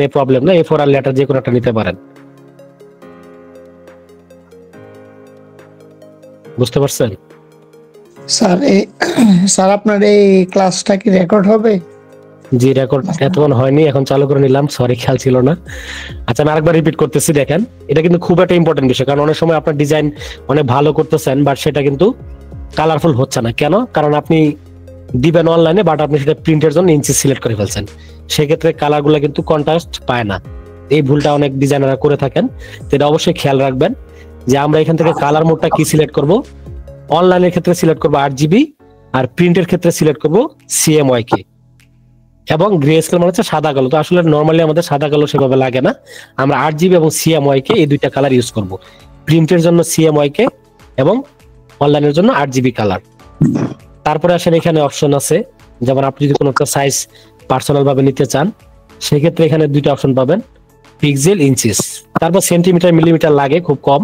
নিয়ে প্রবলেম না, A4 আর letter যে কোনো একটা নিতে পারেন। বুঝতে পারছেন? স্যার আপনার এই ক্লাসটা কি রেকর্ড হবে? জি, রেকর্ড এতক্ষণ হয়নি, এখন চালু করে নিলাম, সরি খেয়াল ছিল না। আচ্ছা, আমি আরেকবার রিপিট করতেছি, দেখেন এটা কিন্তু খুব একটা ইম্পর্টেন্ট বিষয়, কারণ অনেক সময় আপনার ডিজাইন অনেক ভালো করতেছেন বাট সেটা কিন্তু কালারফুল হচ্ছে না। কেন? কারণ আপনি দিবেন অনলাইনে বাট আপনি সেটা প্রিন্টের জন্য ইঞ্চি সিলেক্ট করে ফেলছেন, সেক্ষেত্রে কালারগুলো কিন্তু কন্ট্রাস্ট পায় না। এই ভুলটা অনেক ডিজাইনাররা করে থাকেন, তো এটা অবশ্যই খেয়াল রাখবেন যে আমরা এখান থেকে কালার মোডটা কি সিলেক্ট করব। অনলাইনের ক্ষেত্রে সিলেক্ট করব 8GB, আর প্রিন্টের ক্ষেত্রে সিলেক্ট করব CMYK, এবং গ্রে স্কেল মানে হচ্ছে সাদা কালো। তো আসলে নরমালি আমাদের সাদা কালো সেভাবে লাগে না, আমরা 8GB এবং CMYK এই দুইটা কালার ইউজ করব। প্রিন্টের জন্য CMYK এবং অনলাইনের জন্য 8GB কালার। তারপরে আসেন এখানে অপশন আছে, যেমন আপনি যদি কোনো একটা সাইজ পার্সোনাল ভাবে নিতে চান, সেক্ষেত্রে এখানে দুইটা অপশন পাবেন, পিক্সেল, ইঞ্চিস। তারপর সেন্টিমিটার, মিলিমিটার লাগে খুব কম,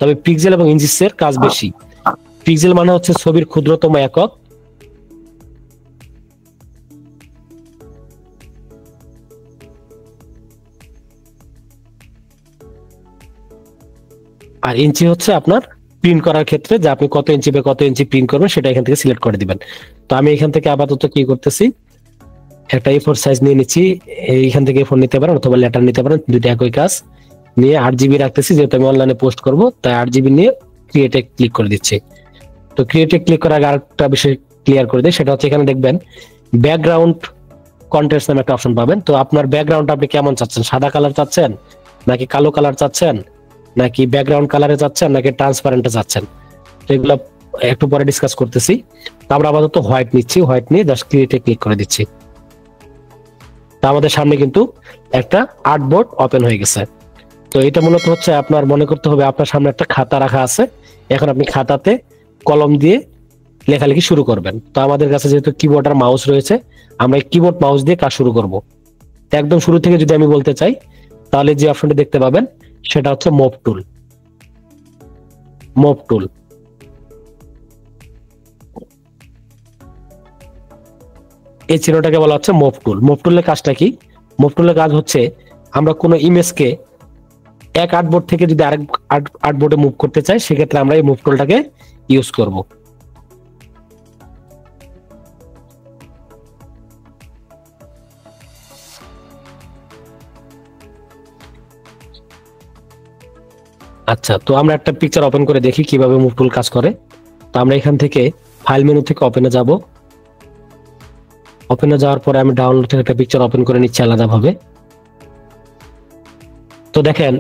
তবে পিক্সেল এবং ইঞ্চিসের কাজ বেশি। পিক্সেল মানে হচ্ছে ছবির ক্ষুদ্রতম একক, আর ইঞ্চি হচ্ছে আপনার প্রিন্ট করার ক্ষেত্রে, যে আপনি কত ইঞ্চি বা কত ইঞ্চি প্রিন্ট করবেন সেটা এখান থেকে সিলেক্ট করে দিবেন। তো আমি এখান থেকে আপাতত কি করতেছি, একটা A4 সাইজ নিয়ে নিচ্ছি, এইখান থেকে A4 নিতে পারেন অথবা লেটার নিতে পারেন, দুইটা একই কাজ। নিয়ে 8GB রাখতেছি, যেহেতু আমি অনলাইনে পোস্ট করব তাই 8GB নিয়ে ক্রিয়েটে ক্লিক করে দিচ্ছি। তো ক্রিয়েটে ক্লিক করার আগে আরেকটা বিষয় ক্লিয়ার করে দিই, সেটা হচ্ছে এখানে দেখবেন ব্যাকগ্রাউন্ড কন্ট্রাস্ট নামে একটা অপশন পাবেন। তো আপনার ব্যাকগ্রাউন্ড আপনি কেমন চাচ্ছেন, সাদা কালার চাচ্ছেন নাকি কালো কালার চাচ্ছেন, নাকি ব্যাকগ্রাউন্ড কালারে চাচ্ছেন, নাকি ট্রান্সপারেন্টে চাচ্ছেন, এগুলো একটু পরে ডিসকাস করতেছি। তো আমরা আপাতত হোয়াইট নিচ্ছি, হোয়াইট নিয়ে জাস্ট ক্রিয়েটে ক্লিক করে দিচ্ছি। তো আমাদের সামনে কিন্তু একটা আর্টবোর্ড ওপেন হয়ে গেছে। তো এটা মূলত হচ্ছে আপনার মনে করতে হবে আপনার সামনে একটা খাতা রাখা আছে, এখন আপনি খাতাতে কলম দিয়ে লেখালেখি শুরু করবেন। তো আমাদের কাছে যেহেতু কিবোর্ড আর মাউস রয়েছে, আমরা এই কিবোর্ড মাউস দিয়ে কাজ শুরু করব। একদম শুরু থেকে যদি আমি বলতে চাই, তাহলে যে অপশনটি দেখতে পাবেন সেটা হচ্ছে মুভ টুল। মুভ টুল, এই চিহ্নটাকে বলা হচ্ছে মুভ টুল। মুভ টুলের কাজটা কি? মুভ টুলের কাজ হচ্ছে আমরা কোনো ইমেজকে এক আর্টবোর্ড থেকে যদি আরেক আর্টবোর্ডে মুভ করতে চাই, সেক্ষেত্রে আমরা এই মুভ টুলটাকে ইউজ করব। আচ্ছা, তো আমরা একটা পিকচার ওপেন করে দেখি কিভাবে মুভ টুল কাজ করে। তো আমরা এখান থেকে ফাইল মেনু থেকে ওপেনে যাব। ওপেনে যাওয়ার পরে আমি ডাউনলোড থেকে একটা পিকচার ওপেন করে নিচ্ছি আলাদাভাবে। তো দেখেন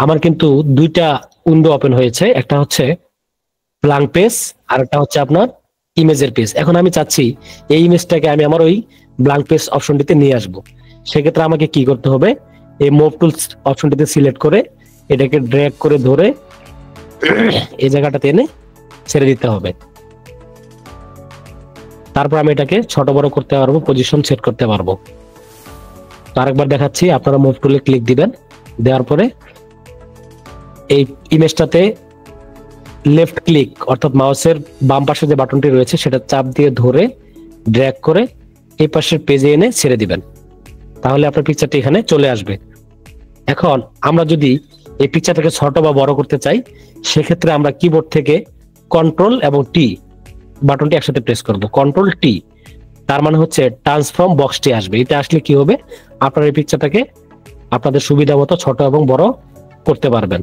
আমার কিন্তু দুইটা উইন্ডো ওপেন হয়েছে, একটা হচ্ছে ব্ল্যাঙ্ক পেজ আর একটা হচ্ছে আপনার ইমেজের পেজ। এখন আমি চাচ্ছি এই ইমেজটাকে আমি আমার ওই ব্ল্যাঙ্ক পেজ অপশনটিতে নিয়ে আসব। সেক্ষেত্রে আমাকে কি করতে হবে, এই মুভ টুলস অপশনটিতে সিলেক্ট করে এটাকে ড্র্যাগ করে ধরে এই জায়গাটাতে এনে ছেড়ে দিতে হবে। তারপর আমি এটাকে ছোট বড় করতে পারবো, পজিশন সেট করতে পারবো। তো আরেকবার দেখাচ্ছি, আপনারা মুভ টুলে ক্লিক দিবেন, দেওয়ার পরে এই ইমেজটাতে লেফট ক্লিক অর্থাৎ মাউসের বাম পাশে যে বাটনটি রয়েছে সেটা চাপ দিয়ে ধরে ড্র্যাগ করে এই পাশের পেজে এনে ছেড়ে দিবেন, তাহলে আপনার পিকচারটি এখানে চলে আসবে। এখন আমরা যদি এই পিকচারটাকে ছোট বা বড় করতে চাই, সেক্ষেত্রে আমরা কিবোর্ড থেকে কন্ট্রোল এবং টি বাটনটি একসাথে প্রেস করব। কন্ট্রোল টি, তার মানে হচ্ছে ট্রান্সফর্ম বক্সটি আসবে। এটা আসলে কি হবে, আপনার এই পিকচারটাকে আপনাদের সুবিধা মতো ছোট এবং বড় করতে পারবেন।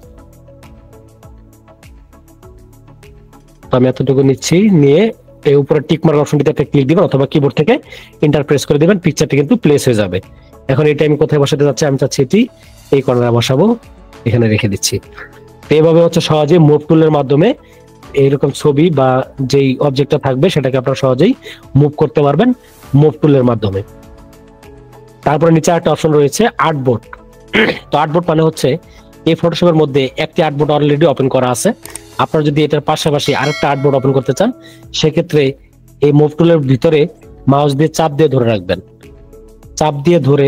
তো আমি এতটুকু নিচ্ছি, নিয়ে এই উপরে টিক মার্ক অপশনটিতে একটা ক্লিক দিবেন অথবা কিবোর্ড থেকে এন্টার প্রেস করে দিবেন, পিকচারটি কিন্তু প্লেস হয়ে যাবে। এখন এটা আমি কোথায় বসাতে যাচ্ছি, আমি চাচ্ছি এটি এই কর্নারে বসাবো, এখানে রেখে দিচ্ছি। তো এইভাবে হচ্ছে সহজে মুভ টুলের মাধ্যমে এইরকম ছবি বা যেই অবজেক্টটা থাকবে সেটাকে আপনারা সহজেই মুভ করতে পারবেন মুভ টুলের মাধ্যমে। তারপরে নিচে একটা অপশন রয়েছে আর্টবোর্ড। তো আর্টবোর্ড মানে হচ্ছে এই ফটোশপের মধ্যে একটি আর্টবোর্ড অলরেডি ওপেন করা আছে, আপনারা যদি এটার পাশাপাশি আরেকটা আর্টবোর্ড ওপেন করতে চান, সেক্ষেত্রে এই মুভ টুলের ভিতরে মাউস দিয়ে চাপ দিয়ে ধরে রাখবেন, চাপ দিয়ে ধরে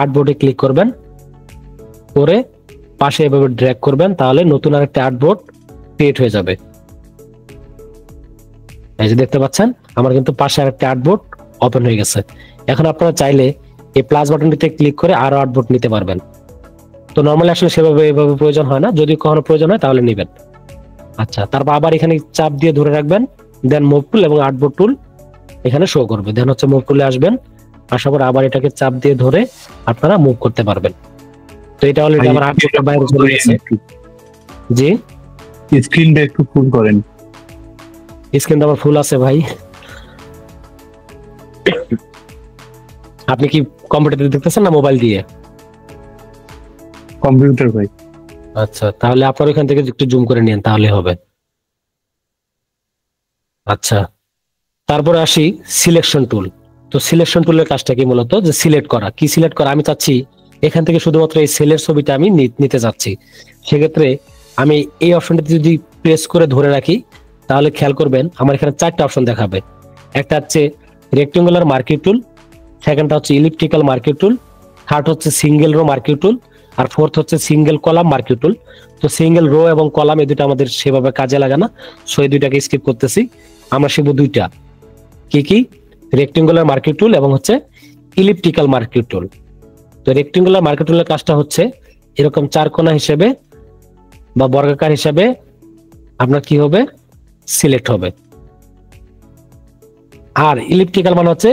আর্টবোর্ডে ক্লিক করবেন, করে পাশে এভাবে ড্র্যাগ করবেন, তাহলে নতুন আরেকটা আর্টবোর্ড ক্রিয়েট হয়ে যাবে। এই যে দেখতে পাচ্ছেন আমার কিন্তু পাশে আরেকটা আর্টবোর্ড ওপেন হয়ে গেছে। এখন আপনারা চাইলে এই প্লাস বাটনটিতে ক্লিক করে আরো আর্টবোর্ড নিতে পারবেন। তো নর্মালি আসলে সেভাবে এভাবে প্রয়োজন হয় না, যদি কখনো প্রয়োজন হয় তাহলে নেবেন। আচ্ছা, তারপর আবার এখানে চাপ দিয়ে ধরে রাখবেন, দেন মুভ টুল এবং আর্টবোর্ড টুল এখানে শো করবে। দেন হচ্ছে মুভ টুলে আসবেন, আসার পর আবার এটাকে চাপ দিয়ে ধরে আপনারা মুভ করতে পারবেন। তো এটা অলরেডি আমার আর্টবোর্ডের বাইরে চলে গেছে। জি, স্ক্রিনটা একটু ফুল করেন। স্ক্রিনটা আমার ফুল আছে ভাই। আপনি কি কম্পিউটারে দেখতেছেন না মোবাইল দিয়ে? কম্পিউটার ভাই। আচ্ছা, তাহলে আপনার ওখান থেকে একটু জুম করে নিন, তাহলে হবে। আচ্ছা, তারপরে আসি সিলেকশন টুল। তো সিলেকশন টুলের কাজটা কি? মূলত যে সিলেক্ট করা। কি সিলেক্ট করা? আমি চাচ্ছি এখান থেকে শুধুমাত্র এই সেলের ছবিটা আমি নিতে চাচ্ছি। সেক্ষেত্রে আমি এই অপশনটাতে যদি প্রেস করে ধরে রাখি, তাহলে খেয়াল করবেন আমার এখানে 4টা অপশন দেখাবে। একটা হচ্ছে রেক্টেঙ্গুলার মার্কিং টুল, সেকেন্ডটা হচ্ছে ইলিপ্টিক্যাল মার্কিং টুল, থার্ড হচ্ছে সিঙ্গেল রো মার্কিং টুল, আর ফোর্থ হচ্ছে সিঙ্গেল কলাম মার্কিং টুল। তো সিঙ্গেল রো এবং কলাম এই দুটো আমাদের সেভাবে কাজে লাগে না, সো এই দুইটাকে স্কিপ করতেছি। আমরা শিখবো দুইটা, কি কি? রেক্টেঙ্গুলার মার্কিং টুল এবং হচ্ছে ইলিপ্টিক্যাল মার্কিং টুল। তো রেক্টেঙ্গুলার মার্কিং টুলের কাজটা হচ্ছে এরকম চার কোণা হিসেবে বা বর্গাকার হিসেবে আপনার কি হবে? সিলেক্ট হবে। আর ইলিপ্টিক্যাল মানে হচ্ছে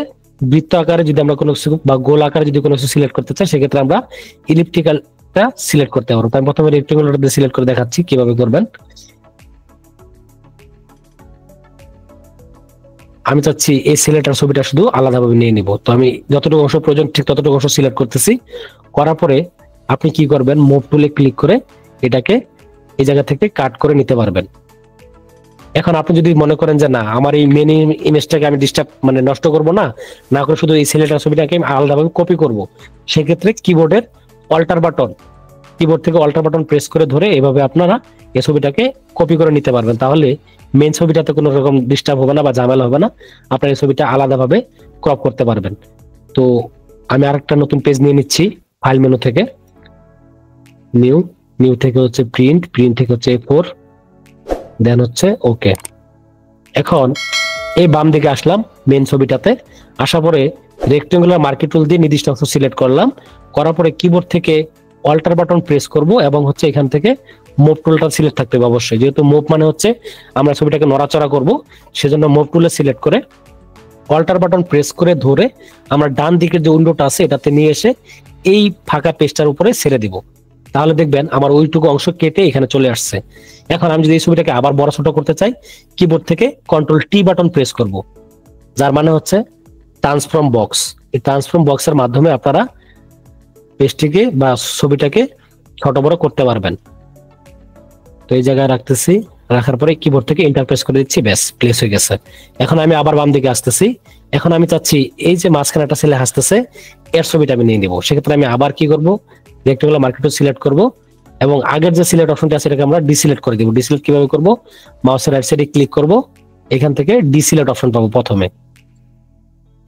বৃত্ত আকারে যদি আমরা কোনো কিছু বা গোল আকারে যদি কোনো কিছু সিলেক্ট করতে চাই, সেক্ষেত্রে আমরা ইলিপ্টিক্যালটা সিলেক্ট করতে পারবো। তো আমি প্রথমে রেক্টেঙ্গুলারটা সিলেক্ট করে দেখাচ্ছি কিভাবে করবেন। আমি চাচ্ছি এই সিলেক্টার ছবিটা শুধু আলাদাভাবে নিয়ে নিব। তো আমি যতটুকু অংশ প্রয়োজন ঠিক ততটুকু অংশ সিলেক্ট করতেছি। করার পরে আপনি কি করবেন? মুভ টুলে ক্লিক করে এটাকে এই জায়গা থেকে কাট করে নিতে পারবেন। এখন আপনি যদি মনে করেন যে না, আমার এই মেন ইমেজটাকে আমি ডিস্টার্ব মানে নষ্ট করব না করে শুধু এই সিলেক্টার ছবিটাকে আমি আলাদাভাবে কপি করব, সেক্ষেত্রে কিবোর্ডের অল্টার বাটন, কিবোর্ড থেকে অল্টার বাটন প্রেস করে ধরে এভাবে আপনারা এই ছবিটাকে কপি করে নিতে পারবেন। তাহলে মেন ছবিটাতে কোনো রকম ডিস্টার্ব হবে না বা ঝামেলা হবে না, আপনার এই ছবিটা আলাদাভাবে ক্রপ করতে পারবেন। তো আমি আরেকটা নতুন পেজ নিয়ে নিচ্ছি ফাইল মেনু থেকে, নিউ থেকে হচ্ছে প্রিন্ট থেকে হচ্ছে A4, দেন হচ্ছে ওকে। এখন এই বাম দিকে আসলাম মেন ছবিটাতে, আসার পরে রেক্টেঙ্গুলার মার্কিং টুল দিয়ে নির্দিষ্ট অংশ সিলেক্ট করলাম। করার পরে কিবোর্ড থেকে অল্টার বাটন প্রেস করব এবং হচ্ছে এখান থেকে মুভ টুলটা সিলেক্ট থাকতে হবে অবশ্যই, যেহেতু মুভ মানে হচ্ছে আমরা ছবিটাকে নড়াচড়া করব, সেজন্য মুভ টুলে সিলেক্ট করে অল্টার বাটন প্রেস করে ধরে আমরা ডান দিকের যে উইন্ডোটা আছে এটাতে নিয়ে এসে এই ফাঁকা পেজটার উপরে ছেড়ে দিব। তাহলে দেখবেন আমার ওইটুকু অংশ কেটে এখানে চলে আসছে। এখন আমি যদি এই ছবিটাকে আবার বড় ছোট করতে চাই, কিবোর্ড থেকে Ctrl+T বাটন প্রেস করব, যার মানে হচ্ছে ট্রান্সফর্ম বক্স। এই ট্রান্সফর্ম বক্সের মাধ্যমে আপনারা পেজটিকে বা ছবিটাকে ছোট বড় করতে পারবেন। তো এই জায়গায় রাখতেছি, রাখার পরে কিবোর্ড থেকে এন্টার প্রেস করে দিচ্ছি, ব্যাস প্লেস হয়ে গেছে। এখন আমি আবার বাম দিকে আসতেছি, এখন আমি চাচ্ছি এই যে মাঝখানে একটা ছেলে হাসতেছে এর ছবিটা আমি নিয়ে নিব। সেক্ষেত্রে আমি আবার কি করব? রেক্টেঙ্গুলার মার্কিং টুল সিলেক্ট করব এবং আগের যে সিলেক্ট অপশনটা আছে এটাকে আমরা ডিসিলেক্ট করে দিব। ডিসিলেক্ট কিভাবে করব? মাউসের রাইট সাইডে ক্লিক করব, এখান থেকে ডিসিলেক্ট অপশন পাবো প্রথমে।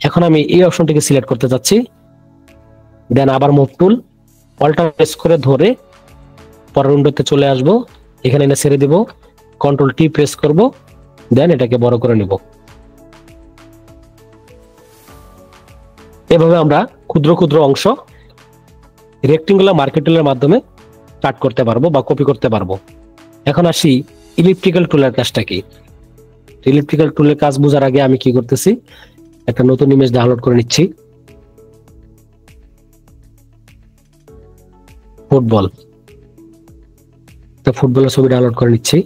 এখন আমি এই অপশনটিকে সিলেক্ট করতে যাচ্ছি, দেন আবার মুভ টুল অল্টার প্রেস করে ধরে পরের উইন্ডোতে চলে আসব, এখানে এনে ছেড়ে দিব, Ctrl+T প্রেস করব, দেন এটাকে বড় করে নিব। এভাবে আমরা ক্ষুদ্র ক্ষুদ্র অংশ রেক্টেঙ্গুলার মার্কিং টুলের মাধ্যমে কাট করতে পারবো বা কপি করতে পারবো। এখন আসি ইলিপ্টিক্যাল টুলের কাজটা কি। ইলিপ্টিক্যাল টুলের কাজ বোঝার আগে আমি কি করতেছি, একটা নতুন ইমেজ ডাউনলোড করে নিচ্ছি। ফুটবলের ছবি ডাউনলোড করে নিচ্ছি।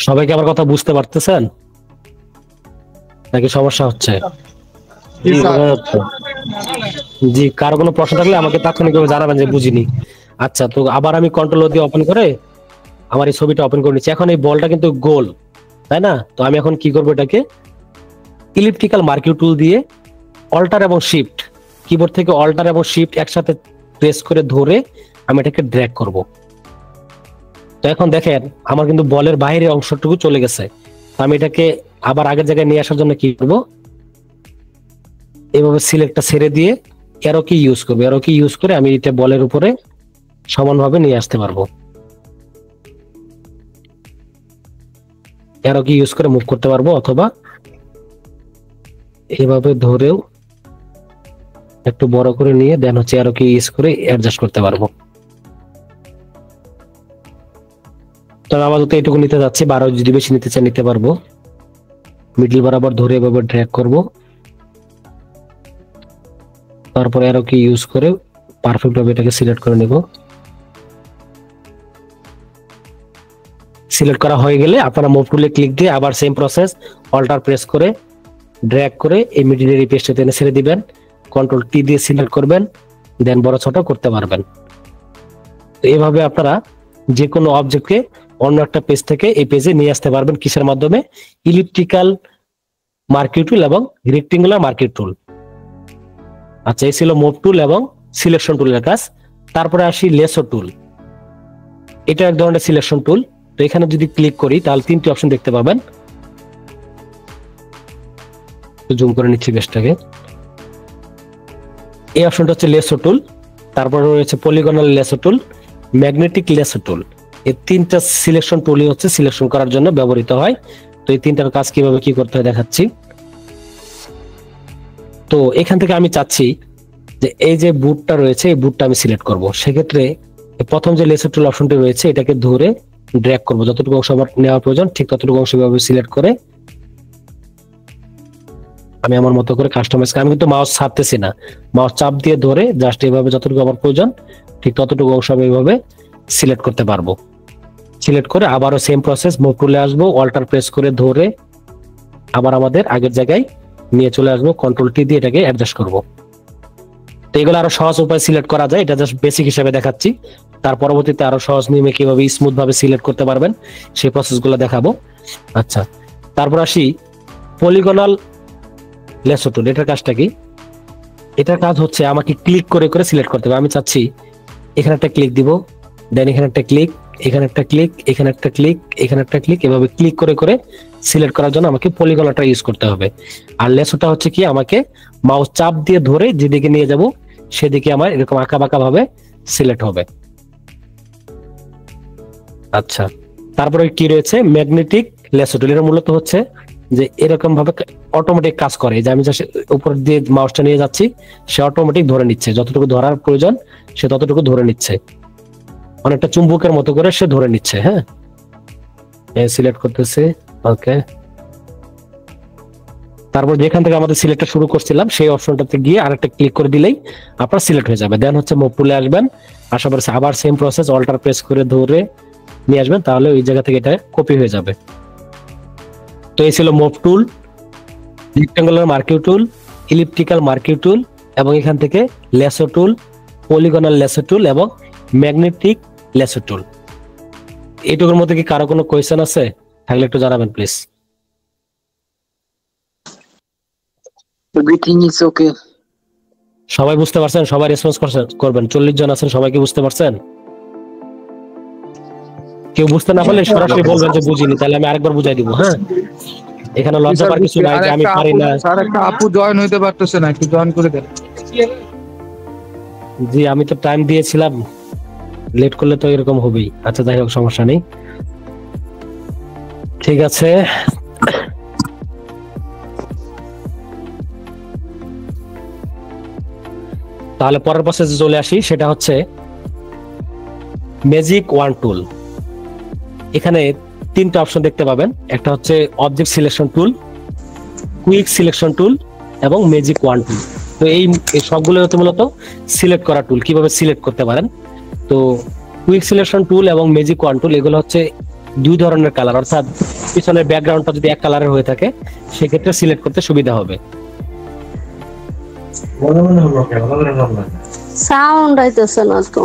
সবাইকে আমার কথা বুঝতে পারতেছেন নাকি সমস্যা হচ্ছে? জি, কারো কোনো প্রশ্ন থাকলে আমাকে তাৎক্ষণিকভাবে জানাবেন যে বুঝিনি। আচ্ছা, তো আবার আমি Ctrl দিয়ে ওপেন করে আমার এই ছবিটা ওপেন করে নিচ্ছি। এখন এই বলটা কিন্তু গোল, তাই না? তো আমি এখন কি করবো, এটাকে ইলিপ্টিক্যাল মার্কিং টুল দিয়ে অল্টার এবং শিফট, কিবোর্ড থেকে অল্টার এবং শিফট একসাথে প্রেস করে ধরে আমি এটাকে ড্র্যাগ করব। তো এখন দেখেন আমার কিন্তু বলের বাইরের অংশটুকু চলে গেছে। আমি এটাকে আবার আগের জায়গায় নিয়ে আসার জন্য কি করব, এভাবে সিলেক্টটা ছেড়ে দিয়ে অ্যারো কি ইউজ করব। অ্যারো কি ইউজ করে আমি এটা বলের উপরে সমানভাবে নিয়ে আসতে পারবো। অ্যারো কি ইউজ করে মুভ করতে পারবো, অথবা এভাবে ধরেও একটু বড় করে নিয়ে দেন হচ্ছে অ্যারো কি ইউজ করে অ্যাডজাস্ট করতে পারবো। তো আপাতত এইটুকু নিতে যাচ্ছি, 12 যদি বেশি নিতে চাই নিতে পারবো। মিডল বরাবর ধরে এভাবে ড্র্যাগ করব, তারপরে অ্যারো কি ইউজ করে পারফেক্ট ভাবে এটাকে সিলেক্ট করে নেব। সিলেক্ট করা হয়ে গেলে আপনারা মুভ টুলে ক্লিক দিয়ে আবার সেম প্রসেস, অল্টার প্রেস করে ড্র্যাগ করে এই মিডলের এই পেজটা টেনে ছেড়ে দিবেন, কন্ট্রোল টি দিয়ে সিলেক্ট করবেন, দেন বড় ছোট করতে পারবেন। তো এইভাবে আপনারা যে কোনো অবজেক্টকে অন্য একটা পেজ থেকে এই পেজে নিয়ে আসতে পারবেন। কিসের মাধ্যমে? ইলিপ্টিক্যাল মার্কিং টুল এবং রেক্টেঙ্গুলার মার্কিং টুল। আচ্ছা, এই ছিল মুভ টুল এবং সিলেকশন টুলের কাজ। তারপরে আসি লেসো টুল। এটা এক ধরনের সিলেকশন টুল। তো এখানে যদি ক্লিক করি তাহলে 3টি অপশন দেখতে পাবেন। জুম করে নিচ্ছি পেজটাকে। এই অপশনটা হচ্ছে লেসো টুল, তারপরে রয়েছে polygonal lasso tool, magnetic lasso টুল। এই 3টা সিলেকশন টুলই হচ্ছে সিলেকশন করার জন্য ব্যবহৃত হয়। তো এই 3টার কাজ কিভাবে কি করতে হয় দেখাচ্ছি। তো এখান থেকে আমি চাচ্ছি যে এই যে বুটটা রয়েছে এই বুটটা আমি সিলেক্ট করব। সেক্ষেত্রে প্রথম যে লেসো টুল অপশনটি রয়েছে এটাকে ধরে ড্র্যাগ করব, যতটুকু অংশ আমার নেওয়ার প্রয়োজন ঠিক ততটুকু অংশ ভাবে সিলেক্ট করে আমি আমার মতো করে কাস্টমাইজ আমি কিন্তু মাউস ছাড়তেছি না, মাউস চাপ দিয়ে ধরে জাস্ট এইভাবে যতটুকু আমার প্রয়োজন ঠিক ততটুকু অংশ আমি এইভাবে সিলেক্ট করতে পারবো। সিলেক্ট করে আবারও সেম প্রসেস, মুভ টুলে আসবো, অল্টার প্রেস করে ধরে আবার আমাদের আগের জায়গায় নিয়ে চলে আসবো, কন্ট্রোল টি দিয়ে এটাকে অ্যাডজাস্ট করব। তো এগুলো আরো সহজ উপায় সিলেক্ট করা যায়, এটা জাস্ট বেসিক হিসেবে দেখাচ্ছি। তার পরবর্তীতে আরো সহজ নিয়মে কিভাবে স্মুথ ভাবে সিলেক্ট করতে পারবেন সেই প্রসেসগুলো দেখাবো। আচ্ছা, তারপর আসি পলিগনাল লেসো টুল। এটার কাজটা কি? এটার কাজ হচ্ছে আমাকে ক্লিক করে করে সিলেক্ট করতে হবে। আমি চাচ্ছি এখানে একটা ক্লিক দিব, দেন এখানে একটা ক্লিক, এখানে একটা ক্লিক, এখানে একটা ক্লিক, এখানে একটা ক্লিক, এভাবে ক্লিক করে করে সিলেক্ট করার জন্য আমাকে পলিগনালটা ইউজ করতে হবে। আর লেসোটা হচ্ছে কি, আমাকে মাউস চাপ দিয়ে ধরে যেদিকে নিয়ে যাব সেদিকে আমার এরকম আঁকা বাঁকা ভাবে সিলেক্ট হবে। আচ্ছা, তারপরে কি রয়েছে? ম্যাগনেটিক লেসো টুল। এটা মূলত হচ্ছে যে এরকম ভাবে অটোমেটিক কাজ করে, যে আমি জাস্ট উপর দিয়ে মাউসটা নিয়ে যাচ্ছি সে অটোমেটিক ধরে নিচ্ছে, যতটুকু ধরার প্রয়োজন সে ততটুকু ধরে নিচ্ছে, অনেকটা চুম্বকের মতো করে সে ধরে নিচ্ছে। হ্যাঁ, সিলেক্ট করতেছে, ওকে। তারপর যেখান থেকে আমাদের সিলেক্টটা শুরু করছিলাম সেই অপশনটাতে গিয়ে আরেকটা ক্লিক করে দিলেই আপনার সিলেক্ট হয়ে যাবে। দেন হচ্ছে মুভ টুলে আসবেন, আসার পরে আবার সেম প্রসেস, অল্টার প্রেস করে ধরে নিয়ে আসবেন, তাহলে ওই জায়গা থেকে এটা কপি হয়ে যাবে। তো এই ছিল মুভ টুল, রেক্টেঙ্গুলার মার্কিং টুল, ইলিপ্টিক্যাল মার্কিং টুল, এবং এখান থেকে লেসো টুল, পলিগনাল লেসো টুল এবং ম্যাগনেটিক লেসো টুল। এইটুকুর মধ্যে কি কারো কোনো কোয়েশ্চেন আছে? থাকলে একটু জানাবেন প্লিজ। Everything is okay. সবাই বুঝতে পারছেন? সবাই রেসপন্স করবেন। 40 জন আছেন, সবাই কি বুঝতে পারছেন? কেউ বুঝতে না পারলে সরাসরি বলবেন যে বুঝিনি, তাহলে আমি আরেকবার বুঝাই দিব। হ্যাঁ, এখানে লজ্জা পাওয়ার কিছু নাই যে আমি পারি না। স্যার, একটা আপু জয়েন হইতে পারতেছে না, একটু জয়েন করে দেন। জি, আমি তো টাইম দিয়েছিলাম, লেট করলে তো এরকম হবেই। আচ্ছা, যাই হোক, সমস্যা নেই, ঠিক আছে। তাহলে পরের প্রসেসে চলে আসি, সেটা হচ্ছে ম্যাজিক ওয়ান টুল। এখানে 3টা অপশন দেখতে পাবেন, একটা হচ্ছে object selection tool, quick selection tool এবং ম্যাজিক ওয়ান টুল। তো এই সবগুলো হচ্ছে মূলত সিলেক্ট করা টুল, কিভাবে সিলেক্ট করতে পারেন। তো কুইক সিলেকশন টুল এবং ম্যাজিক ওয়ান টুল এগুলো হচ্ছে 2 ধরনের কালার, অর্থাৎ পিছনের ব্যাকগ্রাউন্ডটা যদি এক কালারের হয়ে থাকে সেক্ষেত্রে সিলেক্ট করতে সুবিধা হবে। সাউন্ড আইতেছে না তো।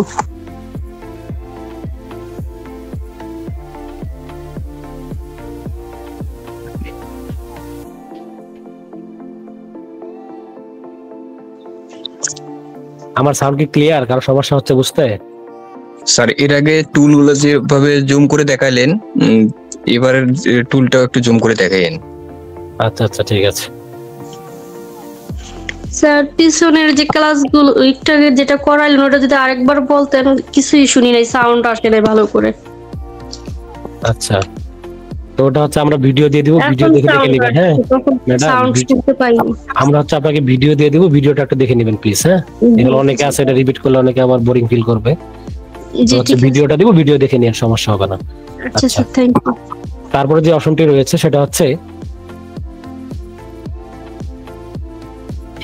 আমার সাউন্ড কি ক্লিয়ার? কারো সমস্যা হচ্ছে বুঝতে? স্যার, এর আগে টুলগুলো যেভাবে জুম করে দেখাইলেন, এবারের টুলটাও একটু জুম করে দেখাইলেন। আচ্ছা আচ্ছা, ঠিক আছে। স্যার পিছনের যে ক্লাসগুলো একটাকে যেটা করাইলেন ওটা যদি আরেকবার বলতেন, কিছুই শুনি নাই, সাউন্ড আসে নাই ভালো করে। আচ্ছা, তো ওটা হচ্ছে আমরা ভিডিও দিয়ে দিব, ভিডিও এখন দেখে sound নেবেন। হ্যাঁ আসছে, তখন ম্যাডাম, sound শুনতে পাইনি। আমরা হচ্ছে আপনাকে ভিডিও দিয়ে দিব, ভিডিওটা একটু দেখে নেবেন প্লিজ। হ্যাঁ, এগুলো অনেকে আছে এটা রিপিট করলে অনেকে আবার বোরিং ফিল করবে। তো জি হচ্ছে ঠিক আছে। ভিডিওটা দিব, ভিডিও দেখে নিয়ে সমস্যা হবে না। আচ্ছা স্যার, থ্যাংক ইউ। তারপরে যে অপশনটি রয়েছে সেটা হচ্ছে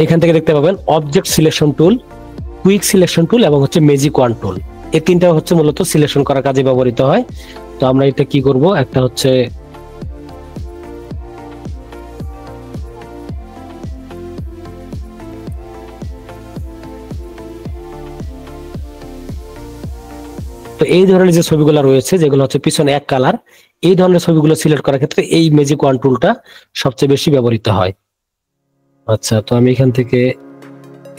এখান থেকে দেখতে পাবেন object selection tool, quick selection tool এবং হচ্ছে ম্যাজিক ওয়ান টুল। এই তিনটা হচ্ছে মূলত সিলেকশন করার কাজে ব্যবহৃত হয়। তো আমরা এটা কি করব, একটা হচ্ছে তো এই ধরনের যে ছবিগুলো রয়েছে যেগুলো হচ্ছে পিছনে এক কালার, এই ধরনের ছবিগুলো সিলেক্ট করার ক্ষেত্রে এই ম্যাজিক ওয়ান টুলটা সবচেয়ে বেশি ব্যবহৃত হয়। আচ্ছা, তো আমি এখান থেকে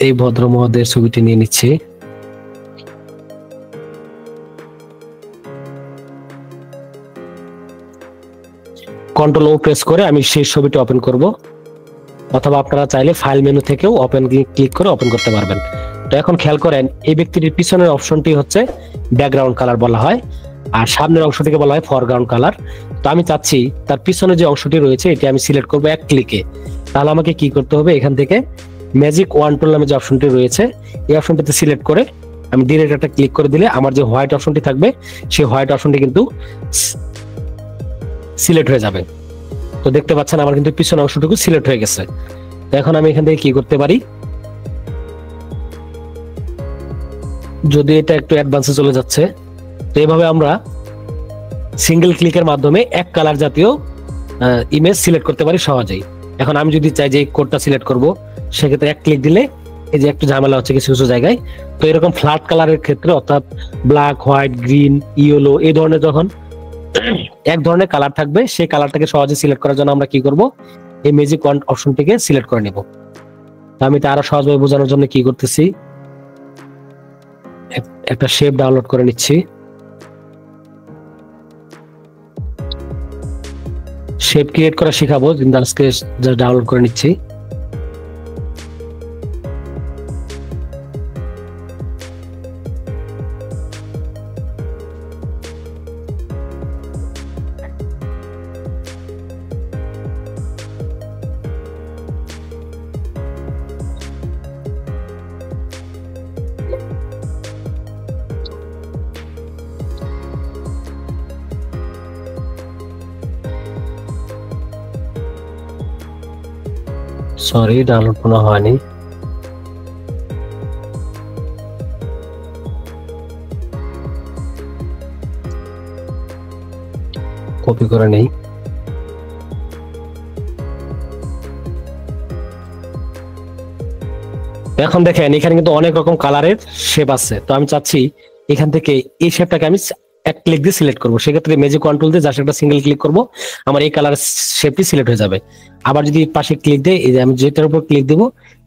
এই ভদ্র মহোদয়ের ছবিটি নিয়ে নিচ্ছি। কন্ট্রোল ও প্রেস করে আমি সেই ছবিটি ওপেন করব, অথবা আপনারা চাইলে ফাইল মেনু থেকেও ওপেন ক্লিক করে ওপেন করতে পারবেন। তো এখন খেয়াল করেন এই ব্যক্তিটির পিছনের অপশনটি হচ্ছে ব্যাকগ্রাউন্ড কালার বলা হয়, আর সামনের অংশটিকে বলা হয় ফরগ্রাউন্ড কালার। তো আমি চাচ্ছি তার পিছনে যে অংশটি রয়েছে এটি আমি সিলেক্ট করব এক ক্লিকে। তাহলে আমাকে কি করতে হবে, এখান থেকে ম্যাজিক ওয়ান টুল নামে যে অপশনটি রয়েছে এই অপশনটিতে সিলেক্ট করে আমি ডিরেক্ট একটা ক্লিক করে দিলে আমার যে হোয়াইট অপশনটি থাকবে সেই হোয়াইট অপশনটি কিন্তু সিলেক্ট হয়ে যাবে। তো দেখতে পাচ্ছেন আমার কিন্তু পিছনের অংশটুকু সিলেক্ট হয়ে গেছে। তো এখন আমি এখান থেকে কি করতে পারি, যদি এটা একটু অ্যাডভান্সে চলে যাচ্ছে, তো এইভাবে আমরা সিঙ্গেল ক্লিকের মাধ্যমে এক কালার জাতীয় ইমেজ সিলেক্ট করতে পারি সহজেই। এখন আমি যদি চাই যে এই কোডটা সিলেক্ট করব, সেক্ষেত্রে এক ক্লিক দিলে এই যে একটু ঝামেলা হচ্ছে কিছু কিছু জায়গায়। তো এরকম ফ্ল্যাট কালারের ক্ষেত্রে অর্থাৎ ব্ল্যাক, হোয়াইট, গ্রিন, ইয়েলো এই ধরনের যখন এক ধরনের কালার থাকবে সেই কালারটাকে সহজে সিলেক্ট করার জন্য আমরা কি করব, এই ম্যাজিক ওয়ান অপশনটিকে সিলেক্ট করে নিব। তো আমি এটা আরো সহজভাবে বোঝানোর জন্য কি করতেছি, একটা শেপ ডাউনলোড করে নিচ্ছি। শেপ ক্রিয়েট করা শেখাবো, কিন্তু আজকে জাস্ট ডাউনলোড করে নিচ্ছি। সরি, ডাউনলোড কোনো হয়নি। কপি করে নেই। এখন দেখেন এখানে কিন্তু অনেক রকম কালারের শেপ আছে। তো আমি চাচ্ছি এখান থেকে এই শেপটাকে আমি এক ক্লিক দিয়ে সিলেক্ট করবো। সেক্ষেত্রে ম্যাজিক কন্ট্রোল দিয়ে জাস্ট একটা সিঙ্গেল ক্লিক করবো, আমার এই কালার শেপটি সিলেক্ট হয়ে যাবে। আবার যদি পাশে ক্লিক দেয়, এই যে আমি যেটার উপর ক্লিক দেবো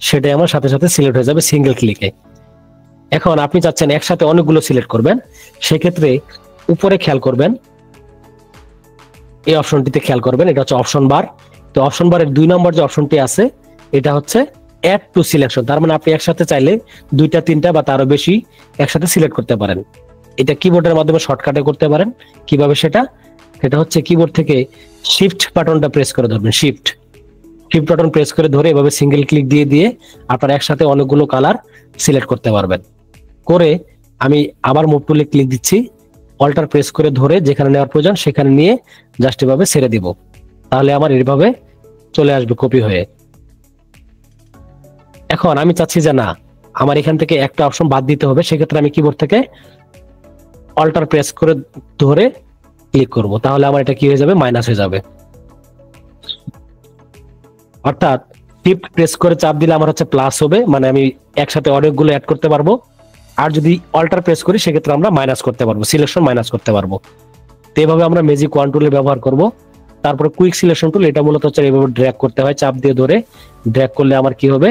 সেটাই আমার সাথে সাথে সিলেক্ট হয়ে যাবে সিঙ্গেল ক্লিকে। এখন আপনি চাচ্ছেন একসাথে অনেকগুলো সিলেক্ট করবেন, সেক্ষেত্রে উপরে খেয়াল করবেন, এই অপশনটিতে খেয়াল করবেন, এটা হচ্ছে অপশন বার। তো অপশন বারের 2 নম্বর যে অপশনটি আছে এটা হচ্ছে অ্যাড টু সিলেকশন। তার মানে আপনি একসাথে চাইলে 2টা 3টা বা তারও বেশি একসাথে সিলেক্ট করতে পারেন। এটা কিবোর্ডের মাধ্যমে শর্টকাটে করতে পারেন। কিভাবে সেটা হচ্ছে কিবোর্ড থেকে শিফট বাটনটা প্রেস করে ধরবেন, শিফট বাটন প্রেস করে ধরে এভাবে সিঙ্গেল ক্লিক দিয়ে দিয়ে আপনারা একসাথে অনেকগুলো কালার সিলেক্ট করতে পারবেন। করে আমি আবার মুভ টুলে ক্লিক দিচ্ছি, অল্টার প্রেস করে ধরে যেখানে নেওয়ার প্রয়োজন সেখানে নিয়ে জাস্ট এভাবে ছেড়ে দিব। তাহলে আমার এইভাবে চলে আসবে কপি হয়ে। এখন আমি চাচ্ছি যে না, আমার এখান থেকে একটা অপশন বাদ দিতে হবে, সেক্ষেত্রে আমি কিবোর্ড থেকে অল্টার প্রেস করে ধরে ক্লিক করব। তাহলে আমার এটা কি হয়ে যাবে, মাইনাস হয়ে যাবে। অর্থাৎ শিফট প্রেস করে চাপ দিলে আমার হচ্ছে প্লাস হবে, মানে আমি একসাথে অনেকগুলো অ্যাড করতে পারবো। আর যদি অল্টার প্রেস করি সেক্ষেত্রে আমরা মাইনাস করতে পারবো, সিলেকশন মাইনাস করতে পারবো। তো এইভাবে আমরা ম্যাজিক ওয়ান টুলে ব্যবহার করব। তারপরে কুইক সিলেকশন টুল, এটা মূলত হচ্ছে এইভাবে ড্র্যাগ করতে হয়, চাপ দিয়ে ধরে ড্র্যাগ করলে আমার কি হবে,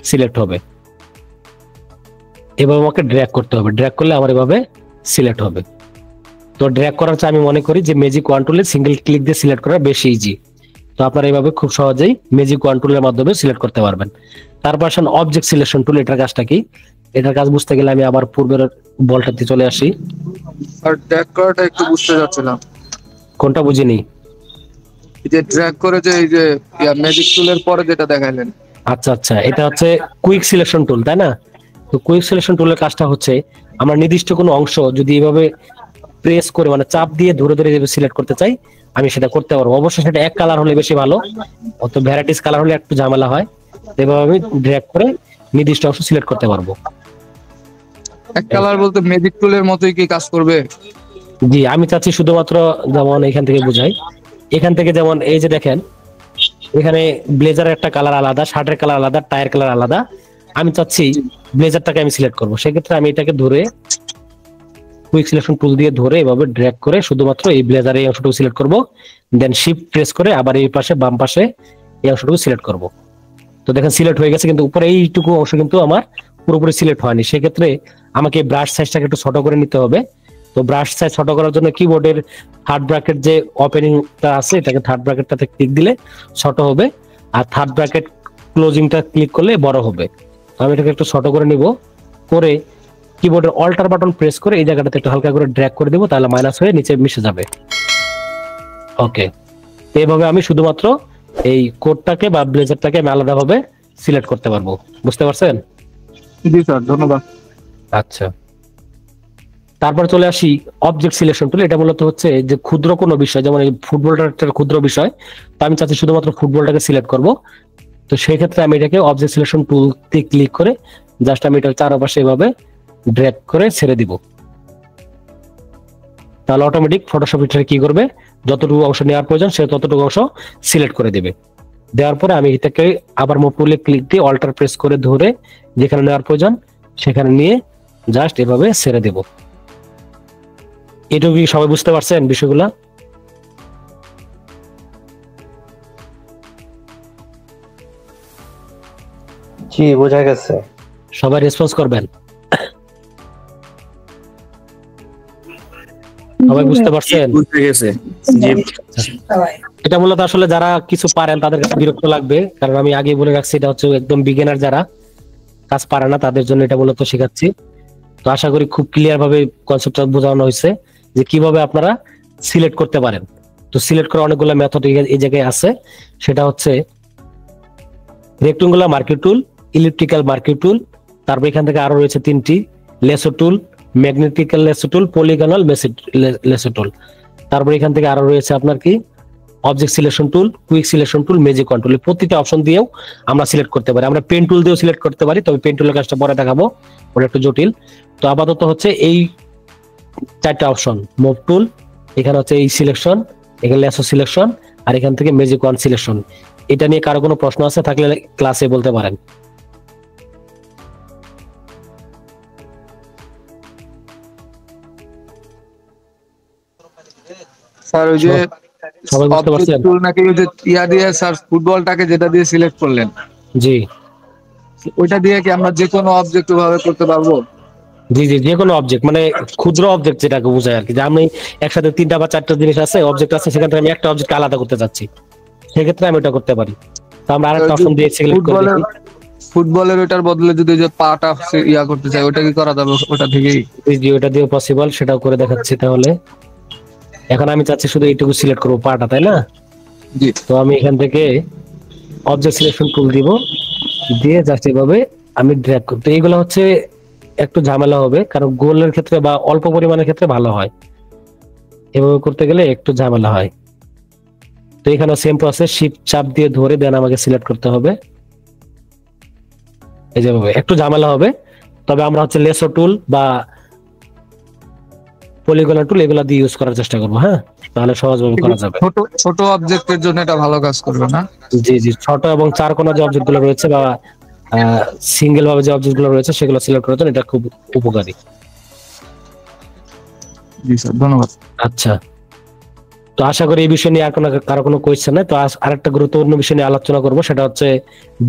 সিলেক্ট হবে। এভাবে আমাকে ড্র্যাগ করতে হবে, ড্র্যাগ করলে আমার এভাবে সিলেক্ট হবে। তো ড্র্যাগ করার চেয়ে আমি মনে করি যে ম্যাজিক ওয়ান টুলে সিঙ্গেল ক্লিক দিয়ে সিলেক্ট করা বেশি ইজি। তো আপনারা এইভাবে খুব সহজেই ম্যাজিক ওয়ান টুলের মাধ্যমে সিলেক্ট করতে পারবেন। তারপর আসেন অবজেক্ট সিলেকশন টুল। এটার কাজটা কি? এটার কাজ বুঝতে গেলে আমি আবার পূর্বের বলটাতে চলে আসি। আর ড্র্যাগ করাটা একটু বুঝতে যাচ্ছিলাম। কোনটা বুঝিনি? এই যে ড্র্যাগ করে যে এই যে ম্যাজিক টুলের পরে যেটা দেখাইলেন। আচ্ছা আচ্ছা, এটা হচ্ছে কুইক সিলেকশন টুল, তাই না? তো কুইক সিলেকশন টুলের কাজটা হচ্ছে আমরা নির্দিষ্ট কোনো অংশ যদি এভাবে প্রেস করে মানে চাপ দিয়ে ধরে ধরে সিলেক্ট করতে চাই, আমি সেটা করতে পারবো। অবশ্যই সেটা এক কালার হলে বেশি ভালো, অত ভ্যারাইটিস কালার হলে একটু ঝামেলা হয়। এভাবে আমি ড্র্যাগ করে নির্দিষ্ট অংশ সিলেক্ট করতে পারবো। এক কালার বলতে ম্যাজিক টুলের মতোই কি কাজ করবে? জি, আমি চাচ্ছি শুধুমাত্র যেমন এখান থেকে বুঝাই। এখান থেকে যেমন এই যে দেখেন, এখানে ব্লেজারের একটা কালার আলাদা, শার্টের কালার আলাদা, টায়ার কালার আলাদা। আমি চাচ্ছি ব্লেজারটাকে আমি সিলেক্ট করবো। সেক্ষেত্রে আমি এটাকে ধরে কুইক সিলেকশন টুল দিয়ে ধরে এভাবে ড্র্যাগ করে শুধুমাত্র এই ব্লেজার এই অংশটুকু সিলেক্ট করব, দেন শিফট প্রেস করে আবার এই পাশে বাম পাশে এই অংশটুকু সিলেক্ট করব। তো দেখেন সিলেক্ট হয়ে গেছে, কিন্তু উপরে এইটুকু অংশ কিন্তু আমার পুরোপুরি সিলেক্ট হয়নি। সেক্ষেত্রে আমাকে ব্রাশ সাইজটাকে একটু ছোট করে নিতে হবে। তো ব্রাশ সাইজ ছোট করার জন্য কিবোর্ডের থার্ড ব্র্যাকেট যে ওপেনিংটা আছে, এটাকে থার্ড ব্র্যাকেটটাতে ক্লিক দিলে ছোট হবে, আর থার্ড ব্র্যাকেট ক্লোজিংটা ক্লিক করলে বড় হবে। আমি এটাকে একটু ছোট করে নিব, করে কিবোর্ডের অল্টার বাটন প্রেস করে এই জায়গাটাতে একটু হালকা করে ড্র্যাগ করে দেবো, তাহলে মাইনাস হয়ে নিচে মিশে যাবে। ওকে, এইভাবে আমি শুধুমাত্র এই কোডটাকে বা ব্লেজারটাকে আমি আলাদাভাবে সিলেক্ট করতে পারবো। বুঝতে পারছেন? জি স্যার, ধন্যবাদ। আচ্ছা, তারপর চলে আসি অবজেক্ট সিলেকশন টুল। এটা মূলত হচ্ছে যে ক্ষুদ্র কোনো বিষয়, যেমন এই ফুটবলটা একটা ক্ষুদ্র বিষয়, তো আমি চাচ্ছি শুধুমাত্র ফুটবলটাকে সিলেক্ট করব। তো সেই ক্ষেত্রে আমি এটাকে অবজেক্ট সিলেকশন টুলতে ক্লিক করে জাস্ট আমি এটার চারপাশে এভাবে ড্র্যাগ করে ছেড়ে দিব। তাহলে অটোমেটিক ফটোশপ এটা কি করবে, যতটুকু অংশ নেওয়ার প্রয়োজন সে ততটুকু অংশ সিলেক্ট করে দিবে। দেওয়ার পরে আমি এটাকে আবার মুভ টুলে ক্লিক দিয়ে অল্টার প্রেস করে ধরে যেখানে নেওয়ার প্রয়োজন সেখানে নিয়ে জাস্ট এভাবে ছেড়ে দেব। এটুকু কি সবাই বুঝতে পারছেন বিষয়গুলা? জি, বোঝা গেছে। সবাই রেসপন্স করবেন? সবাই বুঝতে পারছেন? বুঝতে গেছে। জি। এটা মূলত আসলে যারা কিছু পারেন তাদের কাছে বিরক্ত লাগবে, কারণ আমি আগে বলে রাখছি এটা হচ্ছে একদম বিগিনার, যারা কাজ পারে না তাদের জন্য এটা মূলত শেখাচ্ছি। তো আশা করি খুব ক্লিয়ার ভাবে কনসেপ্টটা বোঝানো হয়েছে যে কিভাবে আপনারা সিলেক্ট করতে পারেন। তো সিলেক্ট করার অনেকগুলো মেথড এই জায়গায় আছে। সেটা হচ্ছে রেক্টেঙ্গুলার মার্কিং টুল, ইলিপ্টিক্যাল মার্কিং টুল, তারপর এখান থেকে আরো রয়েছে তিনটি, লেসো টুল, ম্যাগনেটিক্যাল লেসো টুল, পলিগনাল লেসো টুল। তারপর এখান থেকে আরো রয়েছে আপনার কি object selection tool, quick selection tool, magic control. প্রতিটা অপশন দিয়েও আমরা সিলেক্ট করতে পারি। আমরা পেন টুল দিয়েও সিলেক্ট করতে পারি, তবে পেন টুলের কাজটা পরে দেখাবো, ওটা একটু জটিল। তো আপাতত হচ্ছে এই চারটা অপশন, মুভ টুল, এখানে হচ্ছে এই সিলেকশন, এখানে লেসো সিলেকশন, আর এখান থেকে ম্যাজিক ওয়ান সিলেকশন। এটা নিয়ে কারো কোনো প্রশ্ন আছে থাকলে ক্লাসে বলতে পারেন। স্যার ওই যে সবাই বুঝতে পারছেন? টুল নাকি ওই যে ইয়া দিয়ে স্যার ফুটবলটাকে যেটা দিয়ে সিলেক্ট করলেন, জি ওইটা দিয়ে কি আমরা যে কোনো অবজেক্ট ভাবে করতে পারবো? জি জি, যে কোনো অবজেক্ট, মানে ক্ষুদ্র অবজেক্ট যেটাকে বোঝায় আর কি, যে আমি একসাথে তিনটা বা চারটা জিনিস আছে, অবজেক্ট আছে, সেখান থেকে আমি একটা অবজেক্ট আলাদা করতে চাচ্ছি, সেক্ষেত্রে আমি এটা করতে পারি। তো আমরা আরেকটা অপশন দিয়ে সিলেক্ট করে দেখি। ফুটবলের ওটার বদলে যদি ওই যে পাটা ইয়া করতে চাই, ওটা কি করা যাবে ওটা থেকেই? জি, ওটা দিয়েও পসিবল, সেটাও করে দেখাচ্ছি। তাহলে এখন আমি চাচ্ছি শুধু এইটুকু সিলেক্ট করবো, পাটা, তাই না? জি। তো আমি এখান থেকে অবজেক্ট সিলেকশন টুল দিব, দিয়ে জাস্ট এভাবে আমি ড্র্যাগ করতে। এইগুলো হচ্ছে একটু ঝামেলা হবে, কারণ গোলের ক্ষেত্রে বা অল্প পরিমাণের ক্ষেত্রে ভালো হয়, এভাবে করতে গেলে একটু ঝামেলা হয়। তো এখানে সেম প্রসেস, শিফট চাপ দিয়ে ধরে দেন আমাকে সিলেক্ট করতে হবে। এই যেভাবে একটু ঝামেলা হবে, তবে আমরা হচ্ছে লেসো টুল বা পলিগনাল টুল এগুলা দিয়ে ইউজ করার চেষ্টা করবো। হ্যাঁ, তাহলে সহজভাবে করা যাবে। ছোট ছোট অবজেক্টের জন্য এটা ভালো কাজ করবে না? জি জি, ছোট এবং চার কোণা যে অবজেক্ট গুলো রয়েছে বা সিঙ্গেল ভাবে যে অবজেক্ট গুলো রয়েছে সেগুলো সিলেক্ট করার জন্য এটা খুব উপকারী। জি স্যার, ধন্যবাদ। আচ্ছা, তো আশা করি এই বিষয় নিয়ে আর কারো কোনো কোয়েশ্চেন নেই। তো আরেকটা গুরুত্বপূর্ণ বিষয় নিয়ে আলোচনা করবো, সেটা হচ্ছে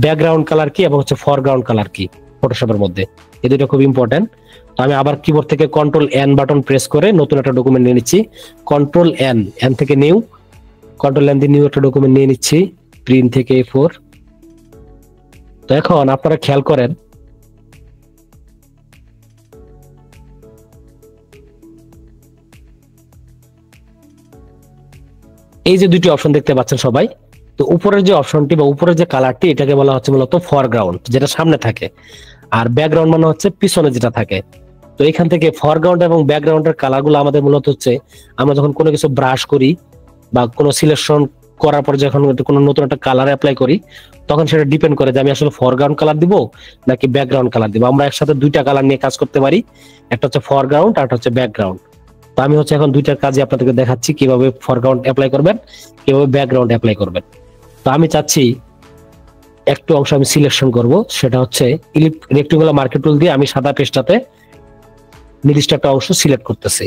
ব্যাকগ্রাউন্ড কালার কি এবং হচ্ছে ফরগ্রাউন্ড কালার কি ফটোশপের মধ্যে। এই দুটো খুব ইম্পর্টেন্ট। তো আমি আবার কিবোর্ড থেকে কন্ট্রোল এন বাটন প্রেস করে নতুন একটা ডকুমেন্ট নিয়ে নিচ্ছি। কন্ট্রোল এন থেকে নিউ, কন্ট্রোল এন দিয়ে নিউ একটা ডকুমেন্ট নিয়ে নিচ্ছি, প্রিন্ট থেকে A4। তো তো এখন আপনারা খেয়াল করেন, এই যে দুটি অপশন দেখতে পাচ্ছেন সবাই, তো উপরের যে অপশনটি বা উপরের যে কালারটি এটাকে বলা হচ্ছে মূলত ফরগ্রাউন্ড, যেটা সামনে থাকে, আর ব্যাকগ্রাউন্ড মানে হচ্ছে পিছনে যেটা থাকে। তো এখান থেকে ফরগ্রাউন্ড এবং ব্যাকগ্রাউন্ডের কালারগুলো আমাদের মূলত হচ্ছে আমরা যখন কোনো কিছু ব্রাশ করি বা কোনো সিলেকশন করার পর যখন কোনো নতুন একটা কালার অ্যাপ্লাই করি, তখন সেটা ডিপেন্ড করে যে আমি আসলে ফরগ্রাউন্ড কালার দিব নাকি ব্যাকগ্রাউন্ড কালার দিব। আমরা একসাথে দুইটা কালার নিয়ে কাজ করতে পারি, একটা হচ্ছে ফরগ্রাউন্ড আর একটা হচ্ছে ব্যাকগ্রাউন্ড। তো আমি হচ্ছে এখন দুইটার কাজে আপনাদেরকে দেখাচ্ছি কিভাবে ফরগ্রাউন্ড অ্যাপ্লাই করবেন, কিভাবে ব্যাকগ্রাউন্ড অ্যাপ্লাই করবেন। তো আমি চাচ্ছি একটু অংশ আমি সিলেকশন করব, সেটা হচ্ছে রেক্টেঙ্গুলার মার্কেট টুল দিয়ে আমি সাদা পেজটাতে নির্দিষ্ট একটা অংশ সিলেক্ট করতেছি।